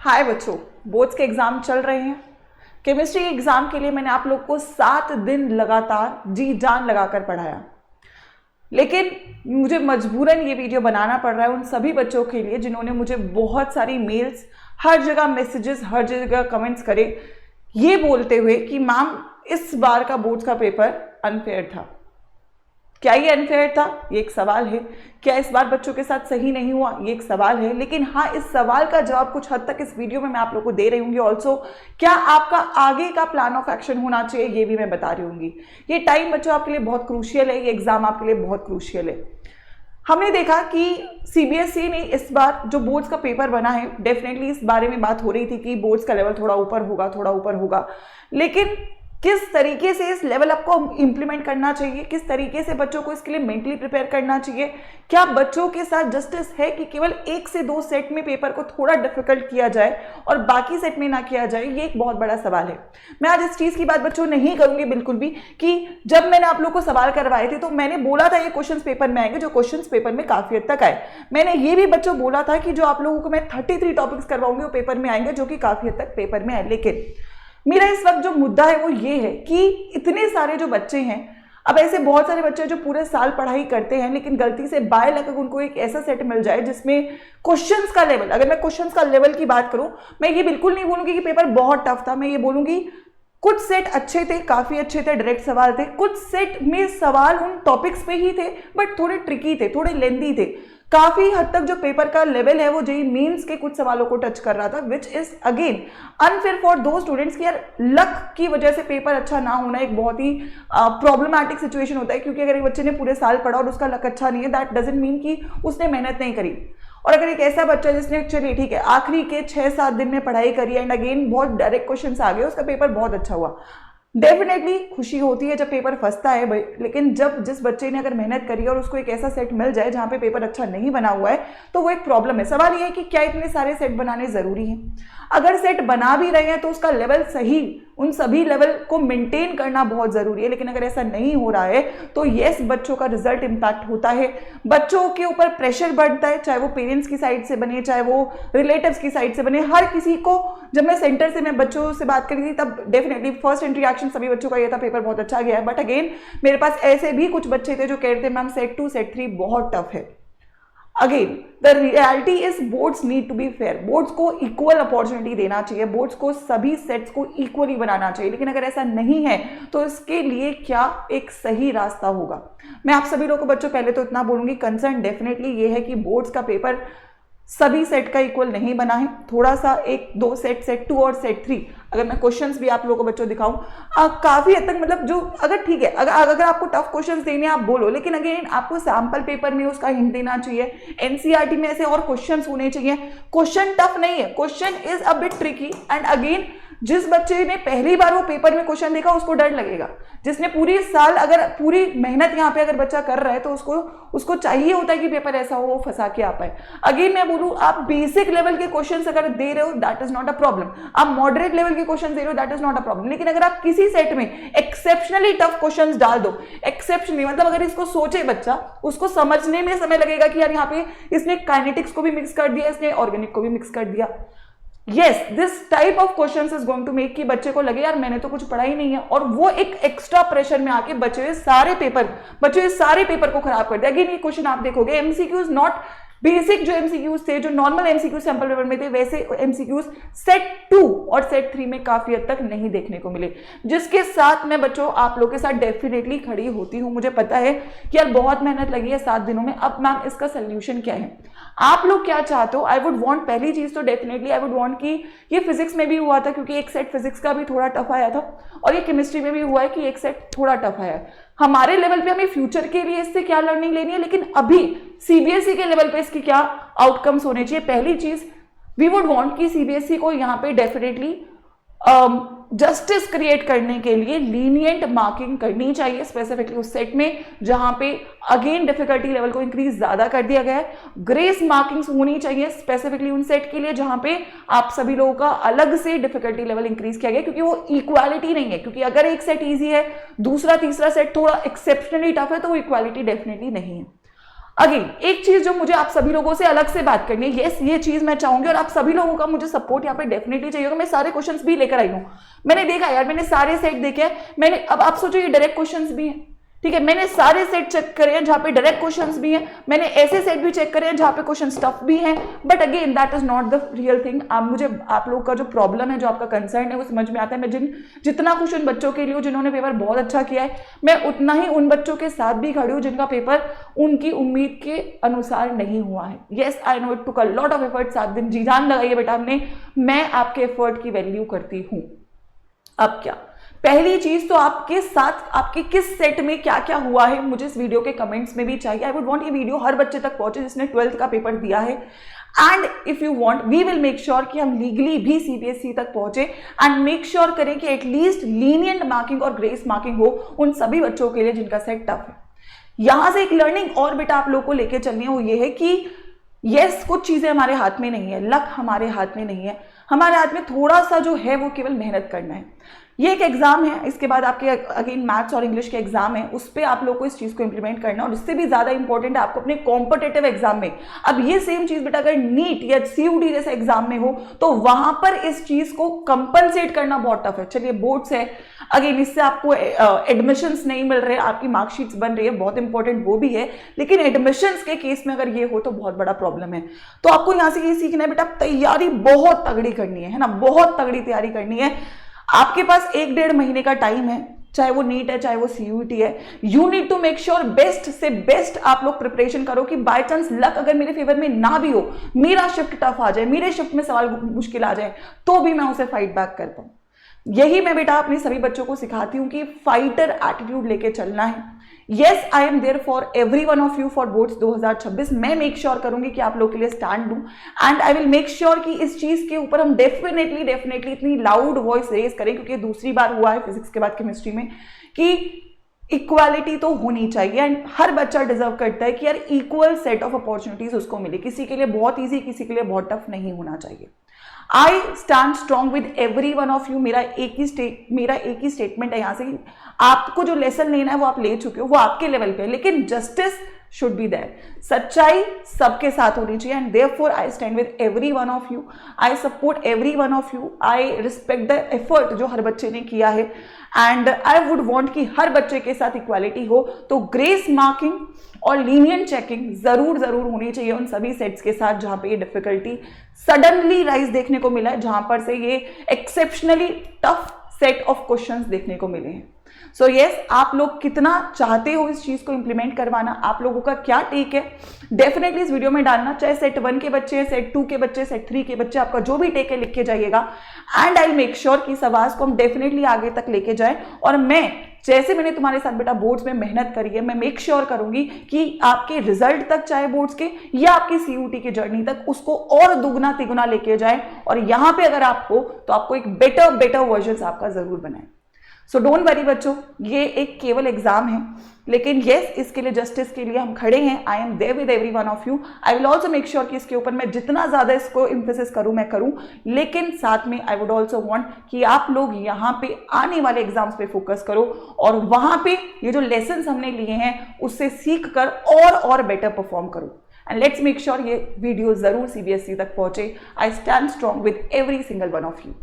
हाय बच्चों, बोर्ड्स के एग्जाम चल रहे हैं। केमिस्ट्री एग्जाम के लिए मैंने आप लोग को 7 दिन लगातार जी जान लगाकर पढ़ाया, लेकिन मुझे मजबूरन ये वीडियो बनाना पड़ रहा है उन सभी बच्चों के लिए जिन्होंने मुझे बहुत सारी मेल्स, हर जगह मैसेजेस, हर जगह कमेंट्स करे ये बोलते हुए कि मैम इस बार का बोर्ड्स का पेपर अनफेयर था। क्या ये अनफेयर था? ये एक सवाल है। क्या इस बार बच्चों के साथ सही नहीं हुआ? ये एक सवाल है। लेकिन हाँ, इस सवाल का जवाब कुछ हद तक इस वीडियो में मैं आप लोगों को दे रही हूँ। ऑल्सो क्या आपका आगे का प्लान ऑफ एक्शन होना चाहिए ये भी मैं बता रही हूँ। ये टाइम बच्चों आपके लिए बहुत क्रूशियल है, ये एग्जाम आपके लिए बहुत क्रूशियल है। हमने देखा कि सीबीएसई ने इस बार जो बोर्ड्स का पेपर बना है, डेफिनेटली इस बारे में बात हो रही थी कि बोर्ड्स का लेवल थोड़ा ऊपर होगा, लेकिन किस तरीके से इस लेवल अप को इंप्लीमेंट करना चाहिए, किस तरीके से बच्चों को इसके लिए मेंटली प्रिपेयर करना चाहिए, क्या बच्चों के साथ जस्टिस है कि केवल 1 से 2 सेट में पेपर को थोड़ा डिफिकल्ट किया जाए और बाकी सेट में ना किया जाए, ये एक बहुत बड़ा सवाल है। मैं आज इस चीज की बात बच्चों नहीं करूंगी बिल्कुल भी कि जब मैंने आप लोग को सवाल करवाए थे तो मैंने बोला था ये क्वेश्चन पेपर में आएंगे, जो क्वेश्चन पेपर में काफी हद तक आए। मैंने ये भी बच्चों बोला था कि जो आप लोगों को मैं 33 टॉपिक्स करवाऊंगी वो पेपर में आएंगे, जो कि काफी हद तक पेपर में आए। लेकिन मेरा इस वक्त जो मुद्दा है वो ये है कि इतने सारे जो बच्चे हैं, अब ऐसे बहुत सारे बच्चे जो पूरे साल पढ़ाई करते हैं लेकिन गलती से बाय लक उनको एक ऐसा सेट मिल जाए जिसमें क्वेश्चंस का लेवल, अगर मैं क्वेश्चंस का लेवल की बात करूं, मैं ये बिल्कुल नहीं बोलूंगी कि पेपर बहुत टफ था। मैं ये बोलूंगी कुछ सेट अच्छे थे, काफी अच्छे थे, डायरेक्ट सवाल थे। कुछ सेट में सवाल उन टॉपिक्स पे ही थे बट थोड़े ट्रिकी थे, थोड़े लेंदी थे। काफी हद तक जो पेपर का लेवल है वो जेईई मेंस के कुछ सवालों को टच कर रहा था, which is again unfair for दो स्टूडेंट्स की यार लक की वजह से पेपर अच्छा ना होना एक बहुत ही प्रॉब्लमैटिक सिचुएशन होता है। क्योंकि अगर एक बच्चे ने पूरे साल पढ़ा और उसका लक अच्छा नहीं है, दैट डजंट मीन कि उसने मेहनत नहीं करी। और अगर एक ऐसा बच्चा जिसने चलिए ठीक है आखिरी के 6-7 दिन में पढ़ाई करी एंड अगेन बहुत डायरेक्ट क्वेश्चंस आ गए, उसका पेपर बहुत अच्छा हुआ, डेफिनेटली खुशी होती है जब पेपर फंसता है भाई। लेकिन जब जिस बच्चे ने अगर मेहनत करी और उसको एक ऐसा सेट मिल जाए जहां पे पेपर अच्छा नहीं बना हुआ है तो वो एक प्रॉब्लम है। सवाल ये है कि क्या इतने सारे सेट बनाने जरूरी हैं? अगर सेट बना भी रहे हैं तो उसका लेवल सही, उन सभी लेवल को मेंटेन करना बहुत जरूरी है। लेकिन अगर ऐसा नहीं हो रहा है तो यस, बच्चों का रिजल्ट इंपैक्ट होता है, बच्चों के ऊपर प्रेशर बढ़ता है, चाहे वो पेरेंट्स की साइड से बने, चाहे वो रिलेटिव्स की साइड से बने, हर किसी को। जब मैं सेंटर से मैं बच्चों से बात करी थी तब डेफिनेटली फर्स्ट इंटरेक्शन सभी बच्चों का ये था पेपर बहुत अच्छा गया है। बट अगेन मेरे पास ऐसे भी कुछ बच्चे थे जो कह रहे थे मैम सेट 2 सेट 3 बहुत टफ है। Again the reality is boards need to be fair. Boards को इक्वल अपॉर्चुनिटी देना चाहिए, बोर्ड्स को सभी सेट्स को इक्वली बनाना चाहिए। लेकिन अगर ऐसा नहीं है तो इसके लिए क्या एक सही रास्ता होगा? मैं आप सभी लोगों को बच्चों पहले तो इतना बोलूंगी, कंसर्न डेफिनेटली ये है कि बोर्ड्स का पेपर सभी सेट का इक्वल नहीं बना है। थोड़ा सा 1-2 सेट, सेट 2 और सेट 3, अगर मैं क्वेश्चंस भी आप लोगों को बच्चों दिखाऊं, काफी हद तक मतलब जो अगर ठीक है अगर आपको टफ क्वेश्चंस देने आप बोलो, लेकिन अगेन आपको सैंपल पेपर में उसका हिंट देना चाहिए। एनसीईआरटी में ऐसे और क्वेश्चंस होने चाहिए। क्वेश्चन टफ नहीं है, question is a bit tricky and again जिस बच्चे ने पहली बार वो पेपर में क्वेश्चन देखा उसको डर लगेगा। जिसने पूरी साल अगर पूरी मेहनत यहाँ पे अगर बच्चा कर रहा है तो उसको चाहिए होता है कि पेपर ऐसा हो वो फंसा के आ पाए। अगेन मैं बोलूं, आप बेसिक लेवल के क्वेश्चंस अगर दे रहे हो that is not a problem, आप मॉडरेट लेवल के क्वेश्चन दे रहे हो that is not a problem. लेकिन अगर आप किसी सेट में एक्सेप्शनली टफ क्वेश्चंस डाल दो, एक्सेप्शनली मतलब अगर इसको सोचे बच्चा, उसको समझने में समय लगेगा कि यार यहाँ पे इसने काइनेटिक्स को भी मिक्स कर दिया, इसने ऑर्गेनिक को भी मिक्स कर दिया। Yes, this type of questions is going to make कि बच्चे को लगे यार मैंने तो कुछ पढ़ा ही नहीं है, और वो एक एक्स्ट्रा प्रेशर में आके बच्चे सारे पेपर को खराब कर दिया। अगेन ये क्वेश्चन आप देखोगे एमसीक्यूज नॉट बेसिक, जो एमसीक्यूज थे, जो नॉर्मल एमसीक्यूज सैंपल पेपर में थे, वैसे एमसीक्यूज सेट 2 और सेट 3 में काफी हद तक नहीं देखने को मिले। जिसके साथ मैं बच्चों आप लोगों के साथ डेफिनेटली खड़ी होती हूँ। मुझे पता है कि यार बहुत मेहनत लगी है 7 दिनों में, अब मैम इसका सोल्यूशन क्या है, आप लोग क्या चाहते हो? आई वुड वांट, पहली चीज तो डेफिनेटली आई वुड वांट कि ये फिजिक्स में भी हुआ था क्योंकि एक सेट फिजिक्स का भी थोड़ा टफ आया था, और ये केमिस्ट्री में भी हुआ है कि एक सेट थोड़ा टफ आया है। हमारे लेवल पे हमें फ्यूचर के लिए इससे क्या लर्निंग लेनी है, लेकिन अभी सीबीएसई के लेवल पे इसकी क्या आउटकम्स होने चाहिए। पहली चीज वी वुड वांट कि सीबीएसई को यहाँ पे डेफिनेटली जस्टिस क्रिएट करने के लिए लीनियंट मार्किंग करनी चाहिए, स्पेसिफिकली उस सेट में जहां पे अगेन डिफिकल्टी लेवल को इंक्रीज ज्यादा कर दिया गया है। ग्रेस मार्किंग्स होनी चाहिए स्पेसिफिकली उन सेट के लिए जहां पे आप सभी लोगों का अलग से डिफिकल्टी लेवल इंक्रीज किया गया, क्योंकि वो इक्वालिटी नहीं है। क्योंकि अगर एक सेट ईजी है, दूसरा तीसरा सेट थोड़ा एक्सेप्शनली टफ है, तो वो इक्वालिटी डेफिनेटली नहीं है। अगेन एक चीज जो मुझे आप सभी लोगों से अलग से बात करनी है, यस ये चीज मैं चाहूंगी और आप सभी लोगों का मुझे सपोर्ट यहाँ पे डेफिनेटली चाहिए होगा। मैं सारे क्वेश्चंस भी लेकर आई हूँ, मैंने देखा यार, मैंने सारे सेट देखे, मैंने, अब आप सोचो ये डायरेक्ट क्वेश्चंस भी हैं, ठीक है, मैंने सारे सेट चेक करे हैं जहां पे डायरेक्ट क्वेश्चंस भी हैं, मैंने ऐसे सेट भी चेक करे हैं जहां पे क्वेश्चन टफ भी हैं, but again that is not the real thing. आप मुझे, आप लोग का जो प्रॉब्लम है, जो आपका कंसर्न है, वो समझ में आता है। मैं जितना खुश उन बच्चों के लिए हूं जिन्होंने पेपर बहुत अच्छा किया है, मैं उतना ही उन बच्चों के साथ भी खड़ी हूं जिनका पेपर उनकी उम्मीद के अनुसार नहीं हुआ है। Yes I know it took a lot of effort, 7 दिन जी जान लगाई है बेटा हमने, मैं आपके एफर्ट की वैल्यू करती हूं। अब क्या, पहली चीज तो आपके साथ आपके किस सेट में क्या क्या हुआ है मुझे इस वीडियो के कमेंट्स में भी चाहिए। आई वुड वांट ये वीडियो हर बच्चे तक पहुंचे जिसने 12th का पेपर दिया है, and if you want we will make sure कि हम लीगली भी सीबीएसई तक पहुंचे एंड मेक श्योर करें कि एटलीस्ट लीनियंट मार्किंग और ग्रेस मार्किंग हो उन सभी बच्चों के लिए जिनका सेट टफ है। यहां से एक लर्निंग और बेटा आप लोगों को लेकर चलनी है, वो ये है कि यस कुछ चीजें हमारे हाथ में नहीं है, लक हमारे हाथ में नहीं है, हमारे हाथ में थोड़ा सा जो है वो केवल मेहनत करना है। ये एक एग्जाम है, इसके बाद आपके अगेन मैथ्स और इंग्लिश के एग्जाम है, उस पर आप लोग को इस चीज को इंप्लीमेंट करना, और इससे भी ज्यादा इंपॉर्टेंट है आपको अपने कॉम्पिटेटिव एग्जाम में। अब ये सेम चीज बेटा अगर नीट या सीयूटी जैसे एग्जाम में हो तो वहां पर इस चीज को कंपनसेट करना बहुत टफ है। चलिए बोर्ड्स है, अगेन इससे आपको एडमिशंस नहीं मिल रहे, आपकी मार्कशीट्स बन रही है, बहुत इंपॉर्टेंट वो भी है, लेकिन एडमिशंस के केस में अगर ये हो तो बहुत बड़ा प्रॉब्लम है। तो आपको यहां से ये सीखना है बेटा, तैयारी बहुत तगड़ी करनी है ना, बहुत तगड़ी तैयारी करनी है। आपके पास 1-1.5 महीने का टाइम है, चाहे वो नीट है चाहे वो सीयूटी है। You need to make sure best से बेस्ट आप लोग प्रिपरेशन करो कि बाय चांस लक अगर मेरे फेवर में ना भी हो, मेरा शिफ्ट टफ आ जाए, मेरे शिफ्ट में सवाल मुश्किल आ जाए, तो भी मैं उसे फाइट बैक कर पाऊं। यही मैं बेटा अपने सभी बच्चों को सिखाती हूं कि फाइटर एटीट्यूड लेके चलना है। Yes I am there for every one of you for boards 2026। मैं मेक श्योर करूंगी कि आप लोग के लिए स्टैंड दूं, and I will make sure कि इस चीज के ऊपर हम डेफिनेटली इतनी लाउड वॉइस रेज करें, क्योंकि दूसरी बार हुआ है फिजिक्स के बाद केमिस्ट्री में कि इक्वालिटी तो होनी चाहिए, एंड हर बच्चा डिजर्व करता है कि यार इक्वल सेट ऑफ अपॉर्चुनिटीज उसको मिले, किसी के लिए बहुत ईजी किसी के लिए बहुत टफ नहीं होना चाहिए। I stand strong with every one of you. मेरा एक ही स्टेटमेंट है यहाँ से, आपको जो लेसन लेना है वो आप ले चुके हो, वो आपके लेवल पे है, लेकिन जस्टिस शुड बी देयर, सच्चाई सबके साथ होनी चाहिए, and therefore I stand with every one of you, I support every one of you, I respect the effort जो हर बच्चे ने किया है, एंड आई वुड वांट कि हर बच्चे के साथ इक्वालिटी हो। तो ग्रेस मार्किंग और लीनियंट चेकिंग जरूर होनी चाहिए उन सभी सेट्स के साथ जहां पे ये डिफिकल्टी सडनली राइज देखने को मिला है, जहां पर से ये exceptionally tough set of questions देखने को मिले हैं। सो येस आप लोग कितना चाहते हो इस चीज को इंप्लीमेंट करवाना, आप लोगों का क्या टेक है, डेफिनेटली इस वीडियो में डालना, चाहे सेट 1 के बच्चे, सेट 2 के बच्चे, सेट 3 के बच्चे, आपका जो भी टेक है लिख के जाइएगा, एंड आई मेक श्योर कि इस आवाज को हम डेफिनेटली आगे तक लेके जाएं। और मैं जैसे मैंने तुम्हारे साथ बेटा बोर्ड्स में मेहनत करी है, मैं मेक श्योर करूंगी कि आपके रिजल्ट तक, चाहे बोर्ड्स के या आपकी सीयूटी की जर्नी तक, उसको और दुगना तिगुना लेके जाए, और यहां पे अगर आप हो तो आपको एक बेटर वर्जन आपका जरूर बनाए। सो डोंट वरी बच्चों, ये एक केवल एग्जाम है, लेकिन येस इसके लिए जस्टिस के लिए हम खड़े हैं। I am there with every one of you. I will also make sure कि इसके ऊपर मैं जितना ज्यादा इसको इम्फेसिस करूं मैं करूं, लेकिन साथ में आई वुड ऑल्सो वांट कि आप लोग यहाँ पे आने वाले एग्जाम्स पे फोकस करो, और वहां पे ये जो लेसन हमने लिए हैं उससे सीख कर और बेटर परफॉर्म करो, एंड लेट्स मेक श्योर ये वीडियो जरूर सीबीएसई तक पहुंचे। I stand strong with every single one of you.